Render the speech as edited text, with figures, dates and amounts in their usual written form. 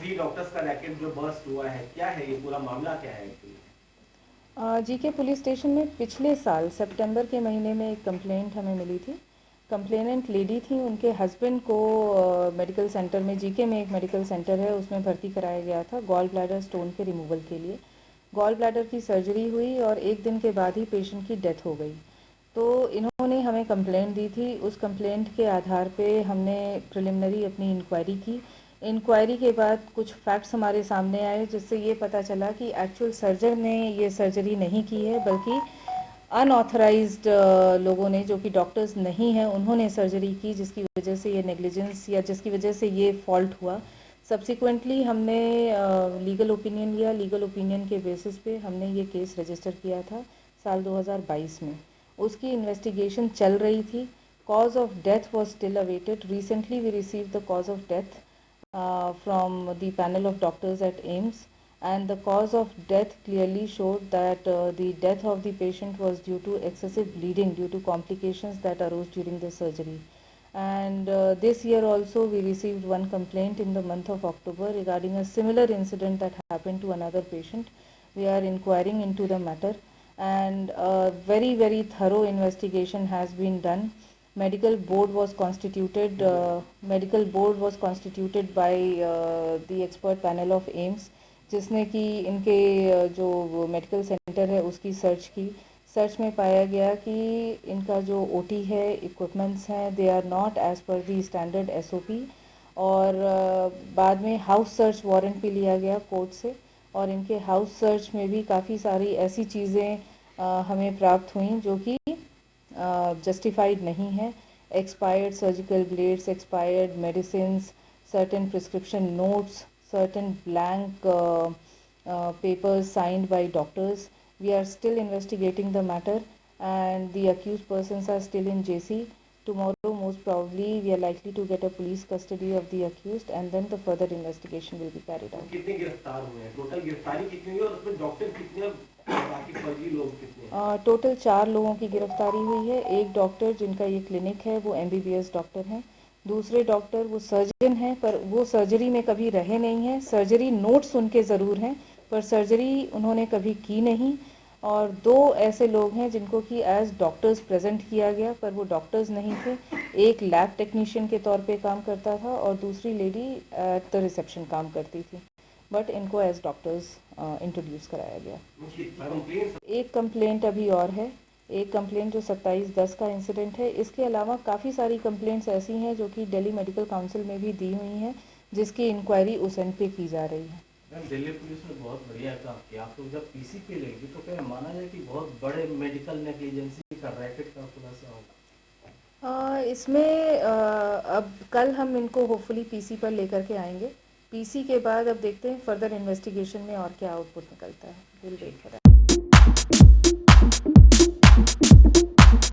3 doctors का racket जो burst हुआ है, क्या है ये पूरा मामला, क्या है एक्चुअली? जीके पुलिस स्टेशन में पिछले साल सितंबर के महीने में एक कंप्लेंट हमें मिली थी। कंप्लेनेंट लेडी थी, उनके हस्बैंड को मेडिकल सेंटर में, जीके में एक मेडिकल सेंटर है, उसमें भर्ती कराया गया था गॉल ब्लैडर स्टोन के रिमूवल के लिए। गॉल ब्लैडर की सर्जरी हुई और एक दिन के बाद ही पेशेंट की डेथ हो गई। तो इन्होंने हमें कंप्लेंट दी थी, उस कंप्लेंट के आधार पे हमने प्रिलिमिनरी अपनी इंक्वायरी की। इंक्वायरी के बाद कुछ फैक्ट्स हमारे सामने आए, जिससे ये पता चला कि एक्चुअल सर्जन ने ये सर्जरी नहीं की है, बल्कि अनऑथराइज्ड लोगों ने, जो कि डॉक्टर्स नहीं हैं, उन्होंने सर्जरी की, जिसकी वजह से ये नेग्लिजेंस या जिसकी वजह से ये फॉल्ट हुआ। सब्सिक्वेंटली हमने लीगल ओपिनियन लिया। लीगल ओपिनियन के बेसिस पे हमने ये केस रजिस्टर किया था साल 2022 में। उसकी इन्वेस्टिगेशन चल रही थी। Cause of death was still awaited. Recently we receive the cause of death from the panel of doctors at AIIMS, and the cause of death clearly showed that the death of the patient was due to excessive bleeding due to complications that arose during the surgery. And this year also we received one complaint in the month of October regarding a similar incident that happened to another patient. We are inquiring into the matter, and a very thorough investigation has been done. Medical board was constituted by the expert panel of AIIMS, जिसने कि इनके जो medical centre है उसकी search में पाया गया कि इनका जो ओटी है, इक्विपमेंट्स हैं, they are not as per the standard SOP. और बाद में हाउस सर्च वारंट भी लिया गया कोर्ट से, और इनके हाउस सर्च में भी काफ़ी सारी ऐसी चीज़ें हमें प्राप्त हुई जो कि जस्टिफाइड नहीं है। Expired surgical blades, expired medicine, certain prescription notes, certain blank papers signed by doctors. We are still investigating the matter, and the accused persons are still in JC. Tomorrow, most probably, we are likely to get a police custody of the accused, and then the further investigation will be carried out. कितने गिरफ्तार हुए हैं? Total गिरफ्तारी कितनी हुई और उसमें doctor कितने, बाकी फर्जी लोग कितने? टोटल 4 लोगों की गिरफ्तारी हुई है। एक डॉक्टर जिनका ये क्लिनिक है वो MBBS डॉक्टर हैं। दूसरे डॉक्टर वो सर्जन हैं, पर वो सर्जरी में कभी रहे नहीं हैं। सर्जरी नोट्स उनके ज़रूर हैं, पर सर्जरी उन्होंने कभी की नहीं। और 2 ऐसे लोग हैं जिनको कि एज डॉक्टर्स प्रेजेंट किया गया, पर वो डॉक्टर्स नहीं थे। एक लैब टेक्नीशियन के तौर पे काम करता था और दूसरी लेडी एट द रिसेप्शन काम करती थी, बट इनको एज डॉक्टर्स इंट्रोड्यूस कराया गया। एक कंप्लेंट अभी और है, एक कंप्लेंट जो 27/10 का इंसिडेंट है। इसके अलावा काफ़ी सारी कंप्लेंट्स ऐसी हैं जो कि दिल्ली मेडिकल काउंसिल में भी दी हुई हैं, जिसकी इंक्वायरी उस एंड पे की जा रही है। मैम, दिल्ली पुलिस ने बहुत बढ़िया काम किया। आप लोग जब पीसी पे लेगी तो क्या माना जाए कि बहुत बड़े मेडिकल नेग्लिजेंसी का रैकेट का खुलासा होगा? इसमें अब कल हम इनको होपफुली पीसी पर लेकर के आएंगे। पीसी के बाद अब देखते हैं फर्दर इन्वेस्टिगेशन में और क्या आउटपुट निकलता है। Will wait for that.